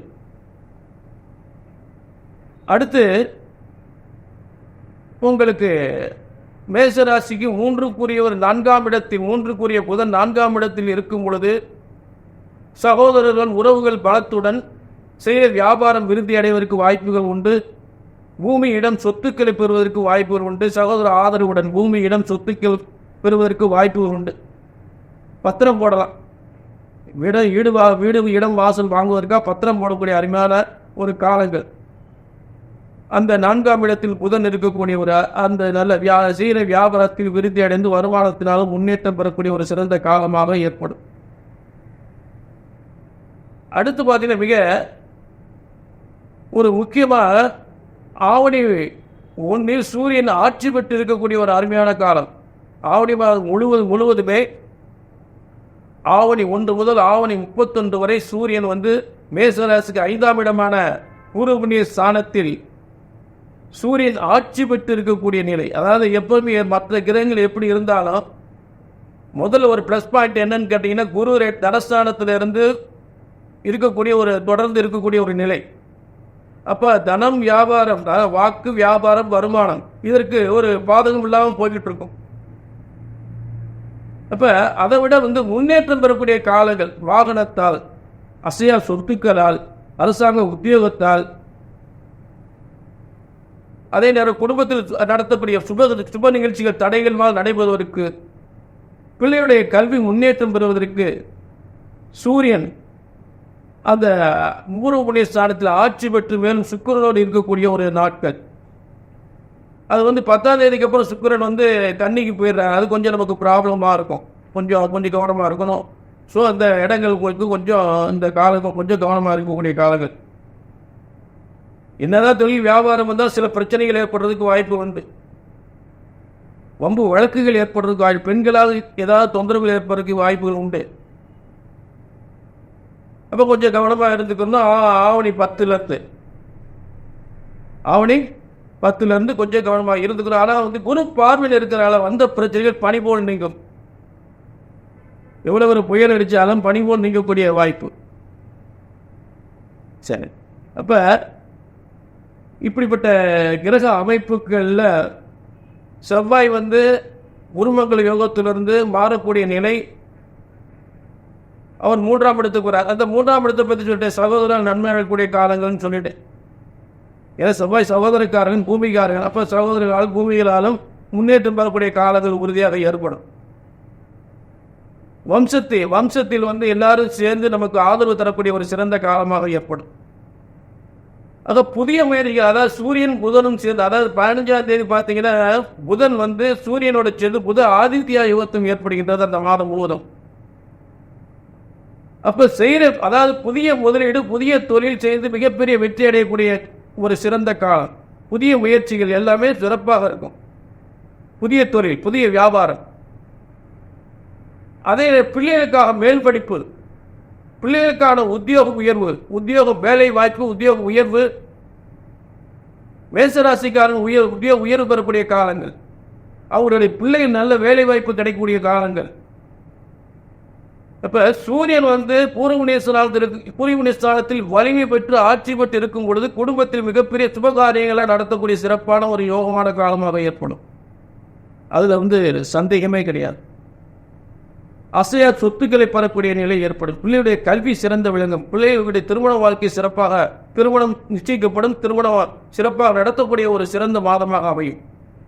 அடுத்து உங்களுக்கு மேசராசிக்கு 3க்குரியவர் 4ஆம் இடத்தில், 3க்குரிய புதன் 4ஆம் இடத்தில் இருக்கும் பொழுது சகோதரர்கள் உறவுகள் பலத்துடன் செய்ய வியாபாரம் விருத்தி அடைவதற்கு வாய்ப்புகள் உண்டு. பூமி இடம் சொத்துக்களை பெறுவதற்கு வாய்ப்புகள் உண்டு. சகோதர ஆதரவுடன் பூமி இடம் சொத்துக்கள் பெறுவதற்கு வாய்ப்புகள் உண்டு. பத்திரம் போடலாம். வீடு இடம் வாசல் வாங்குவதற்காக பத்திரம் போடக்கூடிய அருமையான ஒரு காலங்கள். அந்த 4ஆம் இடத்தில் புதன் இருக்கக்கூடிய ஒரு அந்த நல்ல செய்கிற வியாபாரத்தில் விருத்தி அடைந்து வருமானத்தினாலும் முன்னேற்றம் பெறக்கூடிய ஒரு சிறந்த காலமாக ஏற்படும். அடுத்து பார்த்தீங்கன்னா மிக ஒரு முக்கியமாக ஆவணி 1 சூரியன் ஆட்சி பெற்று இருக்கக்கூடிய ஒரு அருமையான காலம். ஆவணி மாதம் முழுவதுமே ஆவணி 1 முதல் ஆவணி 31 வரை சூரியன் மேசராசிக்கு 5ஆம் இடமான பூர்வ புண்ணிய ஸ்தானத்தில் சூரியன் ஆட்சி பெற்று இருக்கக்கூடிய நிலை. அதாவது எப்பவுமே மற்ற கிரகங்கள் எப்படி இருந்தாலும் முதல்ல ஒரு பிளஸ் பாயிண்ட் என்னன்னு கேட்டீங்கன்னா, குரு தனஸ்தானத்திலிருந்து இருக்கக்கூடிய ஒரு தொடர்ந்து இருக்கக்கூடிய ஒரு நிலை. அப்போ தனம், வியாபாரம், வாக்கு, வியாபாரம், வருமானம் இதற்கு ஒரு பாதகம் இல்லாமல் போய்கிட்டு இருக்கும். அப்போ அதை விட முன்னேற்றம் பெறக்கூடிய காலங்கள் வாகனத்தால், அசையா சொத்துக்களால், அரசாங்க உத்தியோகத்தால், அதே நேரம் குடும்பத்தில் நடத்தக்கூடிய சுப நிகழ்ச்சிகள் தடைகள் நடைபெறுவதற்கு, பிள்ளையுடைய கல்வி முன்னேற்றம் பெறுவதற்கு சூரியன் அந்த பூர்வ புண்ணிய ஸ்தானத்தில் ஆட்சி பெற்று மேலும் சுக்கிரனோடு இருக்கக்கூடிய ஒரு நாட்கள். அது 10ஆம் தேதிக்கு அப்புறம் சுக்கிரன் கன்னிக்கு போயிடுறாங்க. அது கொஞ்சம் நமக்கு ப்ராப்ளமாக இருக்கும். கொஞ்சம் கவனமாக இருக்கணும். ஸோ அந்த இடங்களுக்கு கொஞ்சம் இந்த காலங்கள் கொஞ்சம் கவனமாக இருக்கக்கூடிய காலங்கள். என்னதான் தொழில் வியாபாரம் வந்தால் சில பிரச்சனைகள் ஏற்படுறதுக்கு வாய்ப்பு உண்டு. வம்பு வழக்குகள் ஏற்படுறதுக்கு வாய்ப்பு, பெண்களால் ஏதாவது தொந்தரவுகள் ஏற்படுறதுக்கு வாய்ப்புகள் உண்டு. அப்போ கொஞ்சம் கவனமாக இருந்துக்கணும். ஆவணி 10லேருந்து கொஞ்சம் கவனமாக இருந்துக்கணும். ஆனால் குரு பார்வையில் இருக்கிறனால வந்த பிரச்சனைகள் பனி போல் நீங்கும். எவ்வளோ ஒரு புயல் அடித்தாலும் பனி போல் நீங்கக்கூடிய வாய்ப்பு. சரி, அப்போ இப்படிப்பட்ட கிரக அமைப்புகளில் செவ்வாய் குருமங்கள யோகத்திலிருந்து மாறக்கூடிய நிலை, அவர் 3ஆம் இடத்துக்கு வரார். அந்த 3ஆம் இடத்தை பற்றி சொல்லிட்டு சகோதரர் நன்மை அடையக்கூடிய காலங்கள்னு சொல்லிட்டேன். ஏன்னா செவ்வாய் சகோதரக்காரன், பூமிக்காரன். அப்போ சகோதரர்களாலும் பூமிகளாலும் முன்னேற்றம் பெறக்கூடிய காலங்கள் உறுதியாக ஏற்படும். வம்சத்தில் எல்லாரும் சேர்ந்து நமக்கு ஆதரவு தரக்கூடிய ஒரு சிறந்த காலமாக ஏற்படும். ஆக புதிய முயற்சிகள், அதாவது சூரியன் புதனும் சேர்ந்து, அதாவது 15ஆம் தேதி பார்த்தீங்கன்னா புதன் சூரியனோட சேர்ந்து புத ஆதித்யா யுகத்தும் ஏற்படுகின்றது அந்த மாதம் முழுவதும். அப்ப அதாவது புதிய முதலீடு, புதிய தொழில் செய்து மிகப்பெரிய வெற்றி அடையக்கூடிய ஒரு சிறந்த காலம். புதிய முயற்சிகள் எல்லாமே சிறப்பாக இருக்கும். புதிய தொழில், புதிய வியாபாரம், அதே பிள்ளைகளுக்காக மேல் படிப்பு, பிள்ளைகளுக்கான உத்தியோக உயர்வு, வேலை வாய்ப்பு, உத்தியோக உயர்வு, மேசராசிக்காரன் உத்தியோக உயர்வு பெறக்கூடிய காலங்கள், அவருடைய பிள்ளைகள் நல்ல வேலை வாய்ப்பு கிடைக்கக்கூடிய காலங்கள். அப்ப சூரியன் பூர்வ ஸ்தானத்தில் வலிமை பெற்று ஆட்சி பெற்று இருக்கும் பொழுது குடும்பத்தில் மிகப்பெரிய சுபகாரியங்களை நடத்தக்கூடிய சிறப்பான ஒரு யோகமான காலமாக ஏற்படும். அதுல சந்தேகமே கிடையாது. அசையா சொத்துக்களை பெறக்கூடிய நிலை ஏற்படும். பிள்ளையுடைய கல்வி சிறந்த விளங்கும். பிள்ளைகளுடைய திருமண வாழ்க்கை சிறப்பாக, திருமணம் நிச்சயிக்கப்படும், திருமணம் சிறப்பாக நடத்தக்கூடிய ஒரு சிறந்த மாதமாக அமையும்.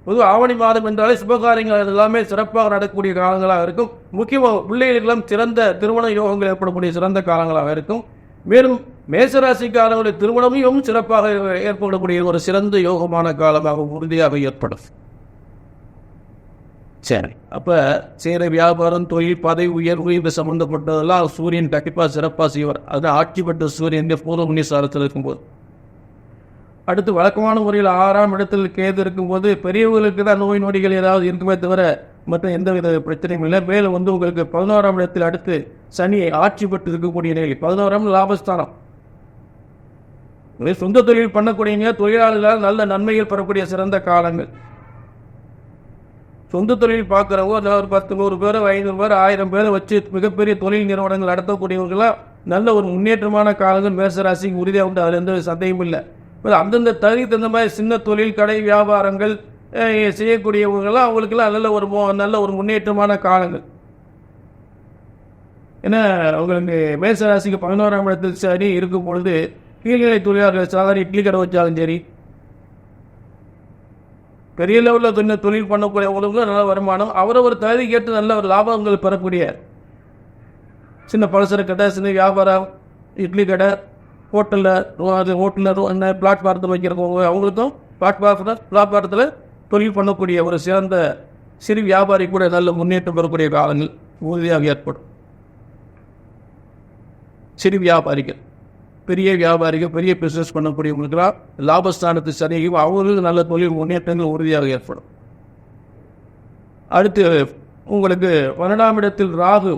பொதுவாக ஆவணி மாதம் என்றாலே சுபகாரியங்கள் எல்லாமே சிறப்பாக நடக்கக்கூடிய காலங்களாக இருக்கும். முக்கியமாக பிள்ளைகளுக்கெல்லாம் சிறந்த திருமண யோகங்கள் ஏற்படக்கூடிய சிறந்த காலங்களாக இருக்கும். மேலும் மேசராசிக்காரர்களுடைய திருமணமும் சிறப்பாக ஏற்படக்கூடிய ஒரு சிறந்த யோகமான காலமாக உறுதியாக ஏற்படும். சரி, அப்போ செய்கிற வியாபாரம், தொழில், பதவி உயர்வு இது சம்மந்தப்பட்டதெல்லாம் சூரியன் கண்டிப்பாக சிறப்பாக செய்வார். அதுதான் ஆட்சி பெற்ற சூரியன் பூர்வ புண்ணிய ஸ்தானத்தில் இருக்கும்போது. அடுத்து வழக்கமான முறையில் 6ஆம் இடத்தில் கேது இருக்கும்போது பெரியவர்களுக்கு தான் நோய் நொடிகள் ஏதாவது இருக்குமே தவிர மற்ற எந்தவித பிரச்சனையும் இல்லை. மேலும் உங்களுக்கு 11ஆம் இடத்தில் அடுத்து சனியை ஆட்சி பெற்று இருக்கக்கூடிய நிலை. 11ஆம் லாபஸ்தானம். சொந்த தொழில் பண்ணக்கூடிய தொழிலாளர்களால் நல்ல நன்மைகள் பெறக்கூடிய சிறந்த காலங்கள். சொந்த தொழில் பார்க்குறவங்க ஒரு 10, 100 பேர், 500 பேர், 1000 பேரை வச்சு மிகப்பெரிய தொழில் நிறுவனங்கள் நடத்தக்கூடியவர்களாம் நல்ல ஒரு முன்னேற்றமான காலங்கள் மேசராசிக்கு உறுதியாக உண்டு. அதில் எந்த சந்தேகமும் இல்லை. அந்தந்த தகுதிக்கு தகுந்த மாதிரி சின்ன தொழில், கடை, வியாபாரங்கள் செய்யக்கூடியவங்களாம் அவங்களுக்கெல்லாம் நல்ல ஒரு முன்னேற்றமான காலங்கள். ஏன்னா அவங்களுக்கு மேசராசிக்கு 11ஆம் இடத்தில் சரி இருக்கும் பொழுது கீழ்நிலை தொழிலாளர்கள் சாதாரண இட்லி கடை வச்சாலும் சரி, பெரிய லெவலில் தொழில் பண்ணக்கூடியவங்களுக்கும் நல்ல வருமானம், அவரவர் தகுதி கேட்டு நல்ல ஒரு லாபங்கள் பெறக்கூடிய சின்ன பலசர கடை, சின்ன வியாபாரம், இட்லி கடை, ஹோட்டலில் பிளாட்ஃபாரத்தில் வைக்கிறவங்க அவங்களுக்கும் பிளாட்ஃபாரத்தில் தொழில் பண்ணக்கூடிய ஒரு சிறந்த சிறு வியாபாரி கூட நல்ல முன்னேற்றம் பெறக்கூடிய காலங்கள் உறுதியாக ஏற்படும். சிறு வியாபாரிகள், பெரிய வியாபாரிகள், பெரிய பிஸ்னஸ் பண்ணக்கூடியவங்களுக்கெல்லாம் லாபஸ்தானத்து சரியும் அவங்களுக்கு நல்ல தொழில் முன்னேற்றங்கள் உறுதியாக ஏற்படும். அடுத்து உங்களுக்கு 12ஆம் இடத்தில் ராகு.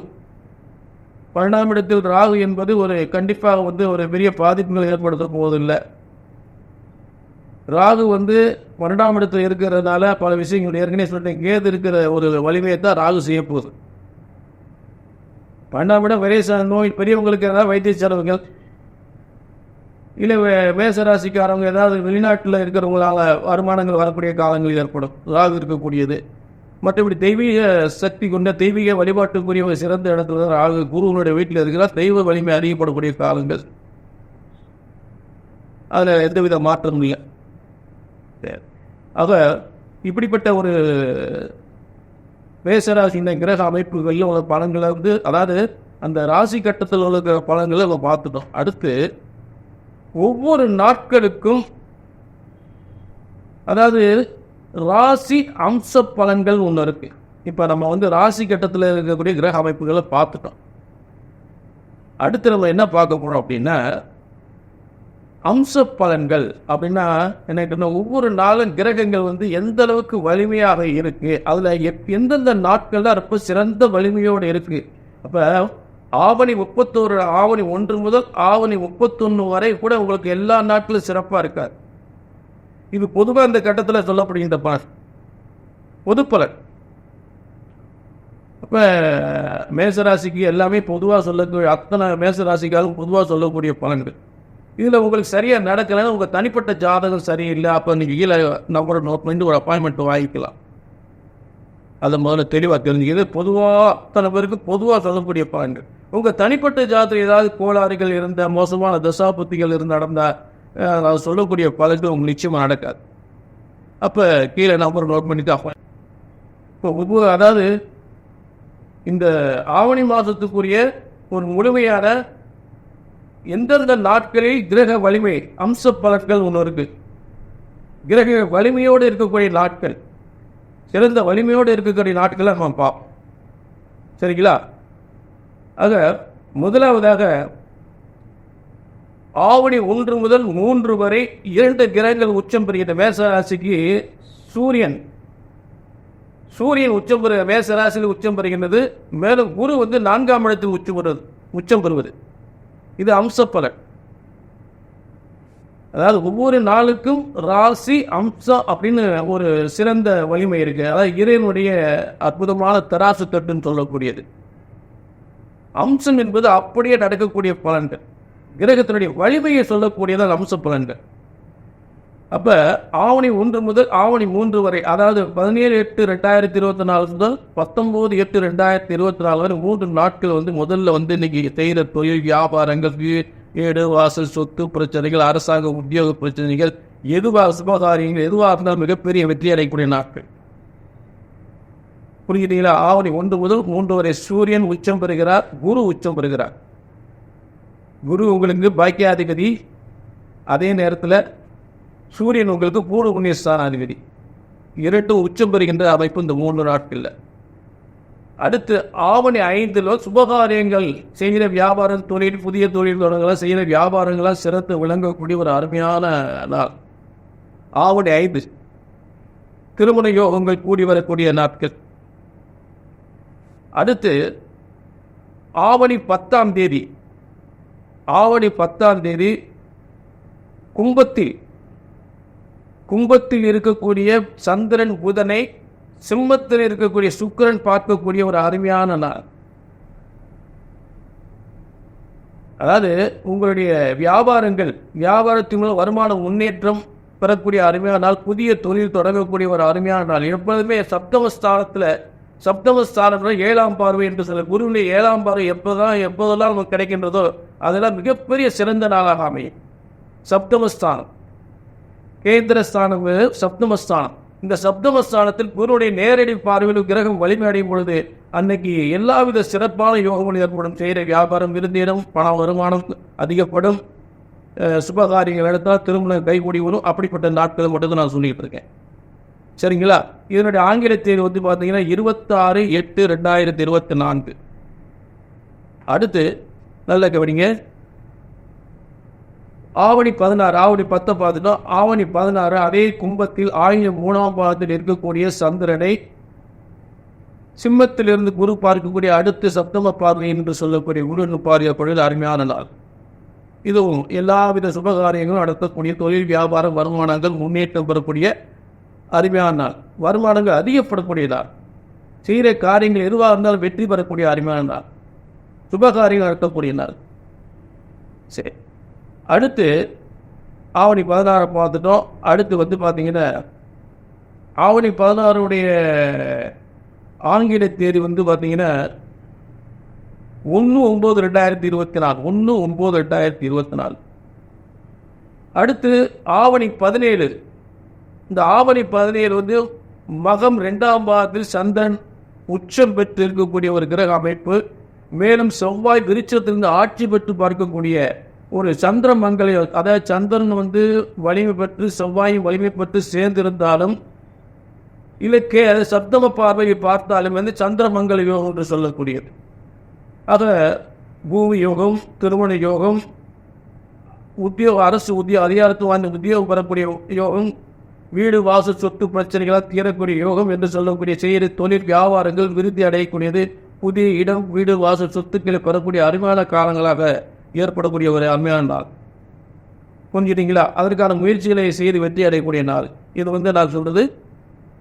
12ஆம் இடத்தில் ராகு என்பது கண்டிப்பாக ஒரு பெரிய பாதிப்புகளை ஏற்படுத்த போவதில்லை. ராகு 12ஆம் இடத்தில் இருக்கிறதுனால பல விஷயங்கள் ஏற்கனவே சொல்லிட்டேன். கேது இருக்கிற ஒரு வலிமையை தான் ராகு செய்ய போகுது. 12ஆம் இடம் விரை நோய், பெரியவங்களுக்கு ஏதாவது வைத்திய செலவுகள், இல்லை மேசராசிக்காரவங்க ஏதாவது வெளிநாட்டில் இருக்கிறவங்களால வருமானங்கள் வரக்கூடிய காலங்கள் ஏற்படும், ராகு இருக்கக்கூடியது. மற்றபடி தெய்வீக சக்தி கொண்ட தெய்வீக வழிபாட்டுக்குரிய ஒரு சிறந்த இடத்துல ராகு குருவனுடைய வீட்டில் இருக்கிறார். தெய்வ வலிமை அறியப்படக்கூடிய காலங்கள், அதில் எந்தவித மாற்றமும் இல்லை. ஆக இப்படிப்பட்ட ஒரு மேசராசியின் கிரக அமைப்புகளில் உள்ள பலன்களை அதாவது அந்த ராசி கட்டத்தில் உள்ள பலன்களை நம்ம பார்த்துட்டோம். அடுத்து ஒவ்வொரு நாட்களுக்கும் அதாவது ராசி அம்ச பலன்கள் ஒன்று இருக்கு. இப்போ நம்ம ராசி கட்டத்தில் இருக்கக்கூடிய கிரக அமைப்புகளை பார்த்துட்டோம். அடுத்து நம்ம என்ன பார்க்க போறோம் அப்படின்னா அம்ச பலன்கள். அப்படின்னா என்ன, ஒவ்வொரு நாளும் கிரகங்கள் எந்த அளவுக்கு வலிமையாக இருக்கு, அதுல எந்தெந்த நாட்கள்ல ரொம்ப சிறந்த வலிமையோடு இருக்கு. அப்ப ஆவணி 31, ஆவணி 1 முதல் ஆவணி 31 வரை கூட உங்களுக்கு எல்லா நாட்களும் சிறப்பா இருக்காது. இது பொதுவாக இந்த கட்டத்தில் சொல்லப்படுகின்ற பலன், பொது பலன். அப்ப மேசராசிக்கு எல்லாமே பொதுவாக சொல்லக்கூடிய அத்தனை மேசராசிக்காக பொதுவாக சொல்லக்கூடிய பலன்கள். இதில் உங்களுக்கு சரியாக நடக்கலைன்னா உங்கள் தனிப்பட்ட ஜாதகம் சரியில்லை, அப்போ நீங்கள் கீழே நம்பரை நோட் பண்ணி ஒரு அப்பாயின்மெண்ட் வாங்கிக்கலாம். அதை முதல்ல தெளிவாக தெரிஞ்சுக்கிறது. பொதுவாக அத்தனை பேருக்கு பொதுவாக சொல்லக்கூடிய பலன்கள். உங்கள் தனிப்பட்ட ஜாதகம் ஏதாவது கோளாறுகள் இருந்த, மோசமான தசாபுத்திகள் இருந்து நடந்தால் நான் சொல்லக்கூடிய பலன்கள் உங்களுக்கு நிச்சயமாக நடக்காது. அப்போ கீழே நம்பரை நோட் பண்ணிட்டு இப்போ அதாவது இந்த ஆவணி மாதத்துக்குரிய ஒரு முழுமையான எந்தெந்த நாட்களில் கிரக வலிமை அம்ச பலன்கள் ஒன்று இருக்கு. கிரக வலிமையோடு இருக்கக்கூடிய நாட்கள், சிறந்த வலிமையோடு இருக்கக்கூடிய நாட்களை நம்ம பார்ப்போம். சரிங்களா? ஆக முதலாவதாக ஆவணி 1 முதல் 3 வரை 2 கிரகங்கள் உச்சம் பெறுகின்ற மேசராசிக்கு சூரியன் உச்சம் பெறுகிற மேசராசியில் உச்சம் பெறுகின்றது. மேலும் குரு 4ஆம் இடத்தில் உச்சம் பெறுவது. இது அம்ச பலன். அதாவது ஒவ்வொரு நாளுக்கும் ராசி அம்சம் அப்படின்னு ஒரு சிறந்த வலிமை இருக்கு. அதாவது இறைவனுடைய அற்புதமான தராசு தட்டுன்னு சொல்லக்கூடியது. அம்சம் என்பது அப்படியே நடக்கக்கூடிய பலன்கள், கிரகத்தினுடைய வலிமையை சொல்லக்கூடியதால் அம்ச பலன்கள். அப்ப ஆவணி 1 முதல் ஆவணி 3 வரை, அதாவது 17/8/2024 முதல் 19/8/2024 வரை 3 நாட்கள் முதல்ல இன்னைக்கு செய்கிற தொழில் வியாபாரங்கள், வீடு வாசல் சொத்து பிரச்சனைகள், அரசாங்க உத்தியோக பிரச்சனைகள், எதுவாக சுபகாரியங்கள் எதுவாக இருந்தாலும் மிகப்பெரிய வெற்றி அடையக்கூடிய நாட்கள். புரியுதுங்களா? ஆவணி 1 முதல் 3 வரை சூரியன் உச்சம் பெறுகிறார், குரு உச்சம் பெறுகிறார். குரு உங்களுக்கு பாக்கியாதிபதி, அதே நேரத்தில் சூரியன் உங்களுக்கு பூர்வ புண்ணியஸ்தானாதிபதி. 2 உச்சம் பெறுகின்ற அமைப்பு இந்த 3 நாட்களில். அடுத்து ஆவணி 5 சுபகாரியங்கள் செய்கிற வியாபாரம், தொழில், புதிய தொழில் தொடங்கலாம் செய்கிற வியாபாரங்களாக சிறந்து விளங்கக்கூடிய ஒரு அருமையான நாள். ஆவணி 5 திருமண யோகங்கள் கூடி வரக்கூடிய நாட்கள். அடுத்து ஆவணி 10ஆம் தேதி, ஆவணி 10ஆம் தேதி கும்பத்தில் இருக்கக்கூடிய சந்திரன் புதனை சிம்மத்தில் இருக்கக்கூடிய சுக்கிரன் பார்க்கக்கூடிய ஒரு அருமையான நாள். அதாவது உங்களுடைய வியாபாரத்தின் மூலம் வருமான முன்னேற்றம் பெறக்கூடிய அருமையான நாள். புதிய தொழில் தொடங்கக்கூடிய ஒரு அருமையான நாள். எப்பொழுதுமே சப்தமஸ்தானம் 7ஆம் பார்வை என்று சொல்ல, குருவினுடைய 7ஆம் பார்வை எப்போதெல்லாம் நமக்கு கிடைக்கின்றதோ அதெல்லாம் மிகப்பெரிய சிறந்த நாளாக அமையும். சப்தமஸ்தானம் கேந்திரஸ்தானம், சப்தமஸ்தானம். இந்த சப்தமஸ்தானத்தில் குருவுடைய நேரடி பார்வையில் கிரகம் வலிமை அடையும் பொழுது அன்னைக்கு எல்லாவித சிறப்பான யோகங்கள் ஏற்படும். செய்கிற வியாபாரம் விருந்திடம், பண வருமானம் அதிகப்படும், சுபகாரியங்கள் எடுத்தால் திருமணம் கைகூடி வரும். அப்படிப்பட்ட நாட்கள் மட்டும் நான் சொல்லிட்டு இருக்கேன். சரிங்களா? இதனுடைய ஆங்கில தேதி பார்த்தீங்கன்னா 26/8/2024. அடுத்து நல்ல கவனிங்க. ஆவணி 16, ஆவணி 10 பார்த்துட்டோம். ஆவணி 16 அதே கும்பத்தில் ஆயிரம் 3ஆம் பாதத்தில் இருக்கக்கூடிய சந்திரனை சிம்மத்திலிருந்து குரு பார்க்கக்கூடிய அடுத்த சப்தம பார்வை என்று சொல்லக்கூடிய குரு பார்வையப்படுவது அருமையான நாள். இதுவும் எல்லாவித சுபகாரியங்களும் நடத்தக்கூடிய தொழில் வியாபாரம் வருமானங்கள் முன்னேற்றம் பெறக்கூடிய அருமையான நாள். வருமானங்கள் அதிகப்படக்கூடிய நாள். செய்கிற காரியங்கள் எதுவாக இருந்தாலும் வெற்றி பெறக்கூடிய அருமையான நாள். சுபகாரியங்கள் நடத்தக்கூடிய நாள். சரி, அடுத்து ஆவணி 16 பார்த்துட்டோம். அடுத்து வந்து பார்த்தீங்கன்னா ஆவணி 16 ஆங்கில தேதி வந்து பார்த்தீங்கன்னா 1/9/2024. 1/9/2024. அடுத்து ஆவணி 17. இந்த ஆவணி 17 வந்து மகம் 2ஆம் பாதத்தில் சந்திரன் உச்சம் பெற்று இருக்கக்கூடிய ஒரு கிரக அமைப்பு. மேலும் செவ்வாய் விருட்சத்திலிருந்து ஆட்சி பெற்று பார்க்கக்கூடிய ஒரு சந்திர மங்கள, அதாவது சந்திரன் வந்து வலிமை பெற்று செவ்வாயும் வலிமை பெற்று சேர்ந்திருந்தாலும் இலக்கே அது சப்தம பார்வையை பார்த்தாலும் வந்து சந்திர மங்கள யோகம் என்று சொல்லக்கூடியது. ஆக பூமி யோகம், திருமண யோகம், அரசு அதிகாரத்துவ உத்தியோகம் பெறக்கூடிய யோகம், வீடு வாசல் சொத்து பிரச்சனைகளால் தீரக்கூடிய யோகம் என்று சொல்லக்கூடிய செய்தி, தொழில் வியாபாரங்கள் விருத்தி அடையக்கூடியது, புதிய இடம் வீடு வாசல் சொத்துக்களை பெறக்கூடிய அருமையான காலங்களாக ஏற்படக்கூடிய ஒரு அருமையான நாள். புரிஞ்சுட்டீங்களா? அதற்கான முயற்சிகளை செய்து வெற்றி அடையக்கூடிய நாள். இது வந்து நான் சொல்றது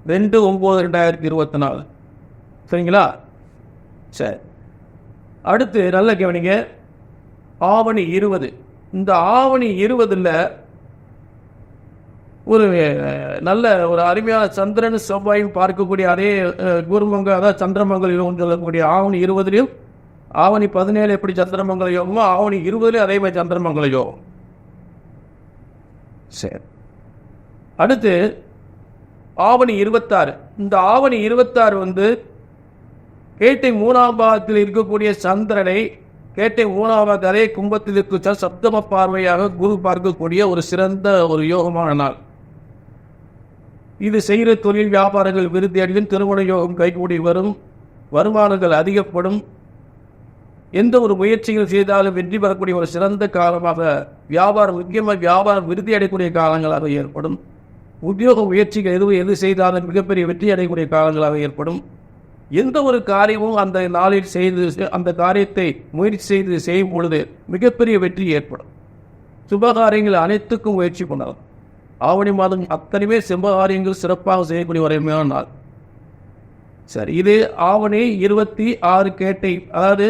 2/9/2024. சரிங்களா? சரி, அடுத்து நல்ல கவனிங்க. ஆவணி 20. இந்த ஆவணி 20ல் ஒரு நல்ல ஒரு அருமையான சந்திரன் செவ்வாயும் பார்க்கக்கூடிய அதே குருமங்க, அதாவது சந்திரமங்கல யோகம் சொல்லக்கூடிய ஆவணி 20லையும், ஆவணி 17 எப்படி சந்திரமங்கல யோகமோ ஆவணி 20லையும் அதே மாதிரி சந்திரமங்கல யோகம். சரி, அடுத்து ஆவணி 26. இந்த ஆவணி 26 வந்து கேட்டை 3ஆம் பாகத்தில் இருக்கக்கூடிய சந்திரனை கேட்டை 3ஆவது அதே கும்பத்தில் இருக்க சப்தம பார்வையாக குரு பார்க்கக்கூடிய ஒரு சிறந்த ஒரு யோகமான நாள். இது செய்கிற தொழில் வியாபாரங்கள் விருத்தி அடையும், திருமண யோகம் கைகூடி வரும், வருமானங்கள் அதிகப்படும், எந்த ஒரு முயற்சிகள் செய்தாலும் வெற்றி பெறக்கூடிய ஒரு சிறந்த காலமாக வியாபாரம், முக்கியமாக வியாபாரம் விருத்தி அடையக்கூடிய காலங்களாக ஏற்படும். உத்தியோக முயற்சிகள் எது செய்தாலும் மிகப்பெரிய வெற்றி அடையக்கூடிய காலங்களாக ஏற்படும். எந்த ஒரு காரியமும் அந்த நாளில் செய்து அந்த காரியத்தை முயற்சி செய்து செய்யும் பொழுது மிகப்பெரிய வெற்றி ஏற்படும். சுபகாரியங்கள் அனைத்துக்கும் முயற்சி பண்ணலாம். ஆவணி மாதம் அத்தனையுமே சுபகாரியங்கள் சிறப்பாக செய்யக்கூடிய ஒரு அருமையான நாள். சரி, இது ஆவணி 26 கேட்டை, அதாவது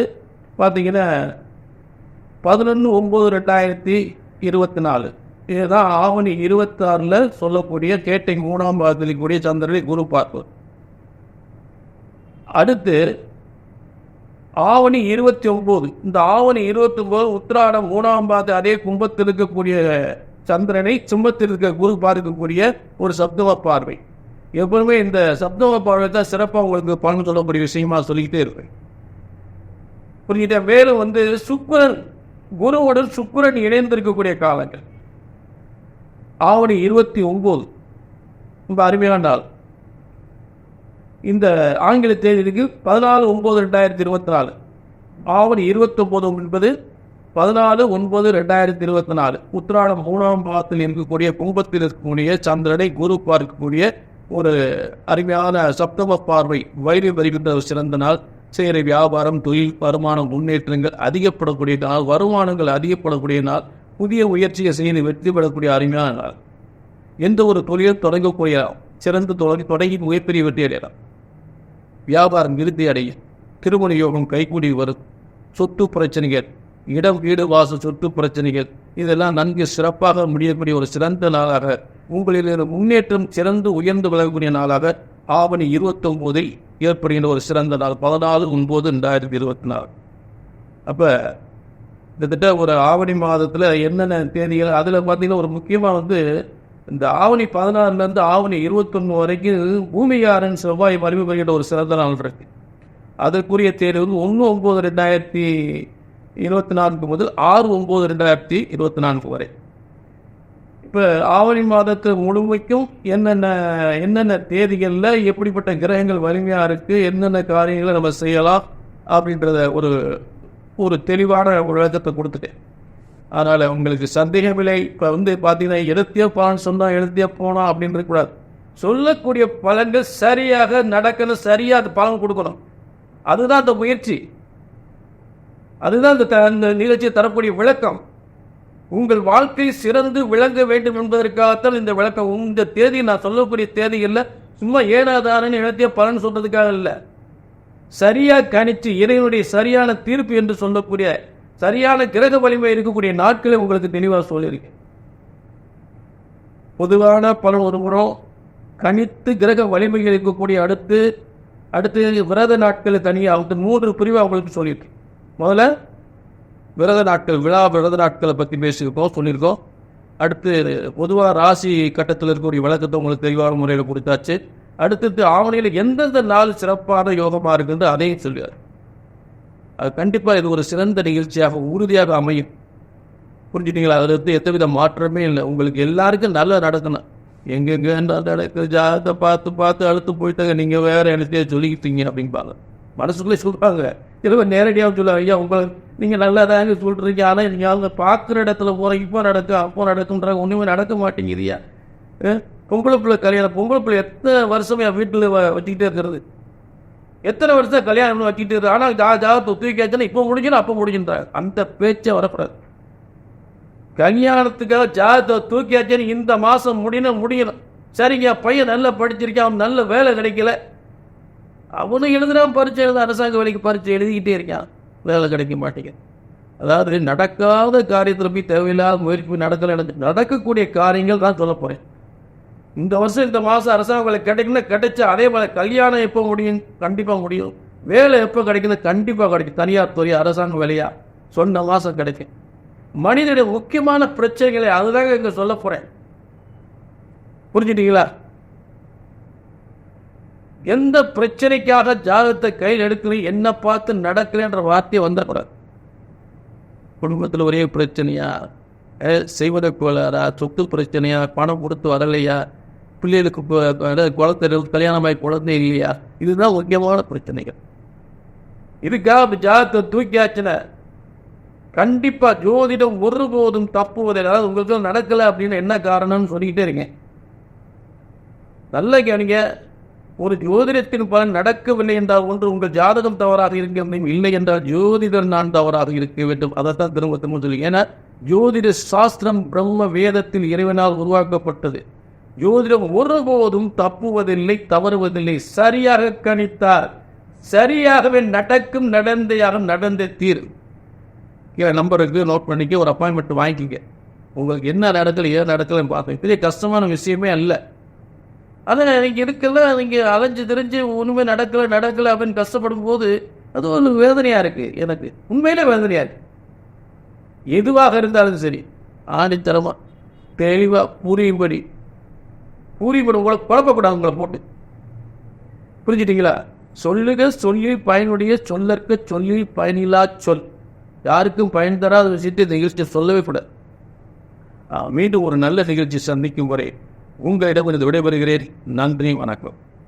பார்த்தீங்கன்னா 11/9/2024. இதுதான் ஆவணி 26ல் சொல்லக்கூடிய கேட்டை 3ஆம் பாகத்தில் கூடிய சந்திரனை குரு பார்ப்பது. அடுத்து ஆவணி 29. இந்த ஆவணி 29 உத்திராடம் 3ஆம் பாகத்தில் அதே கும்பத்தில் இருக்கக்கூடிய சந்திரனை சிம்மத்தில் இருக்க குரு பார்க்கக்கூடிய ஒரு சப்தம பார்வை. எப்பவுமே இந்த சப்தம பார்வை தான் சிறப்பாக உங்களுக்கு பலன் சொல்லக்கூடிய விஷயமா சொல்லிக்கிட்டே இருப்பேன். புரிஞ்சுட்ட? மேலும் வந்து சுக்கிரன், குருவுடன் சுக்கிரன் இணைந்திருக்கக்கூடிய காலங்கள் ஆவணி 29 ரொம்ப அருமையான நாள். இந்த ஆங்கில தேதிக்கு 14/9/2024. ஆவணி 29 என்பது 14/9/2024. உத்திராடம் 3ஆம் பாகத்தில் இருக்கக்கூடிய கும்பத்தில் இருக்கக்கூடிய சந்திரனை குரு பார்க்கக்கூடிய ஒரு அருமையான சப்தம பார்வை வைரம் வருகின்ற ஒரு சிறந்த நாள். செய்கிற வியாபாரம், தொழில், வருமானம், முன்னேற்றங்கள் அதிகப்படக்கூடிய நாள், வருமானங்கள் அதிகப்படக்கூடிய நாள், புதிய முயற்சியை செய்து வெற்றி பெறக்கூடிய அருமையான நாள். எந்த ஒரு தொழிலும் தொடங்கக்கூடிய சிறந்த தொடங்கி மிகப்பெரிய வெற்றி அடையலாம். வியாபாரம் விருத்தி அடையும், திருமண யோகம் கைகூடி வரும், சொத்து பிரச்சனைகள், இடம் வீடு வாசல் சொத்து பிரச்சனைகள் இதெல்லாம் நன்கு சிறப்பாக முடியக்கூடிய ஒரு சிறந்த நாளாக, உங்களில் முன்னேற்றம் சிறந்து உயர்ந்து விளங்கக்கூடிய நாளாக ஆவணி 29 ஏற்படுகின்ற ஒரு சிறந்த நாள் 14/9/2024. அப்போ கிட்டத்தட்ட ஒரு ஆவணி மாதத்தில் என்னென்ன தேதிகள், அதில் பார்த்தீங்கன்னா ஒரு முக்கியமாக வந்து இந்த ஆவணி 16லேருந்து ஆவணி 21 வரைக்கும் பூமிகாரன் செவ்வாய் வலிமை பெறுகின்ற ஒரு சிறந்த நாள் இருக்கு. அதற்குரிய தேதி வந்து 1/9/2024 முதல் 6/9/2024 வரை. இப்போ ஆவணி மாதத்து முழுமைக்கும் என்னென்ன தேதிகளில் எப்படிப்பட்ட கிரகங்கள் வலிமையாக இருக்குது, என்னென்ன காரியங்களை நம்ம செய்யலாம் அப்படின்றத ஒரு தெளிவான ஒரு விளக்கத்தை கொடுத்துட்டேன். அதனால் உங்களுக்கு சந்தேகமில்லை. இப்போ வந்து பார்த்தீங்கன்னா எழுத்திய பலன் சொன்னால் எழுத்திய போனா அப்படின்னு கூடாது. சொல்லக்கூடிய பலன்கள் சரியாக நடக்கணும், சரியாக அது பலன் கொடுக்கணும். அதுதான் அந்த முயற்சி, அதுதான் இந்த நிகழ்ச்சியை தரக்கூடிய விளக்கம். உங்கள் வாழ்க்கை சிறந்து விளங்க வேண்டும் என்பதற்காகத்தான் இந்த விளக்கம். இந்த தேதி நான் சொல்லக்கூடிய தேதிகளில் சும்மா ஏனாதாரன்னு எழுத்திய பலன் சொல்றதுக்காக இல்லை, சரியாக கணிச்சு இறைவனுடைய சரியான தீர்ப்பு என்று சொல்லக்கூடிய சரியான கிரக வலிமை இருக்கக்கூடிய நாட்களை உங்களுக்கு தெளிவாக சொல்லியிருக்கேன். பொதுவான பலன் ஒரு முறம் கணித்து கிரக வலிமைகள் இருக்கக்கூடிய அடுத்து விரத நாட்கள் தனியாக 3 பிரிவாக அவங்களுக்கு சொல்லியிருக்கேன். முதல்ல விரத நாட்கள், விரத நாட்களை பற்றி பேசியிருக்கோம், சொல்லியிருக்கோம். அடுத்து பொதுவாக ராசி கட்டத்தில் இருக்கக்கூடிய விளக்கத்தை உங்களுக்கு தெளிவான முறையில் கொடுத்தாச்சு. அடுத்தது ஆவணியில் எந்தெந்த நாள் சிறப்பான யோகமாக இருக்குன்னு அதையும் சொல்லுவார். அது கண்டிப்பாக இது ஒரு சிறந்த நிகழ்ச்சியாக உறுதியாக அமையும். புரிஞ்சுட்டீங்களா? அதில் வந்து எந்தவித மாற்றமே இல்லை. உங்களுக்கு எல்லாருக்கும் நல்லா நடக்கணும். எங்கெங்க நடக்குது ஜாதகத்தை பார்த்து அழுத்து போயிட்டாங்க, நீங்கள் வேற எனத்தையே சொல்லிக்கிட்டீங்க அப்படின்பாங்க. மனசுக்குள்ளே சொல்லுவாங்க, இல்லை நேரடியாக சொல்லுவாங்க, ஐயா உங்களுக்கு நீங்கள் நல்லா தாங்க சொல்கிறீங்க, ஆனால் நீங்கள் அவங்க பார்க்குற இடத்துல போகிறீங்க, இப்போ நடக்கும் அப்போ நடக்குன்றாங்க, ஒன்றுமே நடக்க மாட்டேங்குதுயா. பொம்பளை பிள்ளை கல்யாணம், பொம்பளை பிள்ளை எத்தனை வருஷமே வீட்டில் வச்சுக்கிட்டே இருக்கிறது, எத்தனை வருஷம் கல்யாணம் வச்சுக்கிட்டு இருக்குது, ஆனால் ஜாதகத்தை தூக்கியாச்சுன்னா இப்போ முடிஞ்சுன்னா அப்போ முடிஞ்சுன்றாங்க. அந்த பேச்சை வரக்கூடாது. கல்யாணத்துக்காக ஜாதகத்தை தூக்கியாச்சுன்னு இந்த மாதம் முடியணும். சரிங்க, பையன் நல்லா படிச்சிருக்கான், அவன் நல்ல வேலை கிடைக்கல, அவனும் எழுதுறான் பரீட்சை எழுத, அரசாங்க வேலைக்கு பரீட்சை எழுதிக்கிட்டே இருக்கான், வேலை கிடைக்க மாட்டேங்குது. அதாவது நடக்காத காரியத்தில் போய் தேவையில்லாத முயற்சி நடக்கக்கூடிய காரியங்கள் தான் சொல்ல போகிறேன். இந்த வருஷம் இந்த மாதம் அரசாங்க வேலை கிடைக்குன்னு கிடைச்சா, அதே போல் கல்யாணம் எப்போ முடியும்? கண்டிப்பாக முடியும். வேலை எப்போ கிடைக்குன்னு கண்டிப்பாக கிடைக்கும். தனியார் துறை, அரசாங்க வேலையா சொன்ன மாதம் கிடைக்கும். மனிதனுடைய முக்கியமான பிரச்சனைகளை அதுதாங்க இங்கே சொல்ல போகிறேன். புரிஞ்சுட்டீங்களா? எந்த பிரச்சனைக்காக ஜாதகத்தை கையில் எடுக்கணும், என்ன பார்த்து நடக்கலன்ற வார்த்தையை வந்துடக்கூடாது. குடும்பத்தில் ஒரே பிரச்சனையா, செய்வதை கோளாறா, சொத்து பிரச்சனையா, பணம் கொடுத்து வரலையா, பிள்ளைகளுக்கு குழந்தை கல்யாணமாகி குழந்தை இல்லையா, இதுதான் முக்கியமான பிரச்சனைகள். இதுக்காக ஜாதகத்தை தூக்கியாச்சுன்னா கண்டிப்பாக ஜோதிடம் ஒருபோதும் தப்புவதில்லை. அதாவது உங்களுக்கு நடக்கலை அப்படின்னு என்ன காரணம்னு சொல்லிக்கிட்டே இருக்கேன். நல்ல கவனிங்க, ஒரு ஜோதிடத்தின் பலன் நடக்கவில்லை என்றால் ஒன்று உங்கள் ஜாதகம் தவறாக இருக்க வேண்டும், இல்லை என்றால் ஜோதிடர் நான் தவறாக இருக்க வேண்டும். அதைத்தான் திரும்ப சொல்லி, ஏன்னா ஜோதிட சாஸ்திரம் பிரம்ம வேதத்தில் இறைவனால் உருவாக்கப்பட்டது. ஜோதிடம் ஒருபோதும் தப்புவதில்லை, தவறுவதில்லை. சரியாக கணித்தார் சரியாகவே நடக்கும், நடந்தே தீரும். நம்பருக்கு நோட் பண்ணிக்க, ஒரு அப்பாயின்மெண்ட் வாங்கிக்கிங்க. உங்களுக்கு என்ன நடக்கல ஏன் நடக்கலன்னு பார்ப்பேன். பெரிய கஷ்டமான விஷயமே அல்ல. அதை நீங்கள் இருக்கல, நீங்கள் அலைஞ்சு தெரிஞ்சு ஒன்றுமே நடக்கலை அப்படின்னு கஷ்டப்படும் போது அது ஒரு வேதனையாக இருக்குது. எனக்கு உண்மையிலே வேதனையாக இருக்குது. எதுவாக இருந்தாலும் சரி, ஆணித்தரமாக தெளிவாக புரியும்படி உங்களை குழப்பக்கூடாது. உங்களை போட்டு புரிஞ்சுட்டீங்களா? சொல்லுக சொல்லி பயனுடைய, சொல்லற்க சொல்லி பயனில்லா சொல். யாருக்கும் பயன் தராத விஷயத்தை இந்த நிகழ்ச்சியை சொல்லவே கூடாது. மீண்டும் ஒரு நல்ல நிகழ்ச்சி சந்திக்கும் வரை உங்களிடம் விடைபெறுகிறேன். நன்றி, வணக்கம்.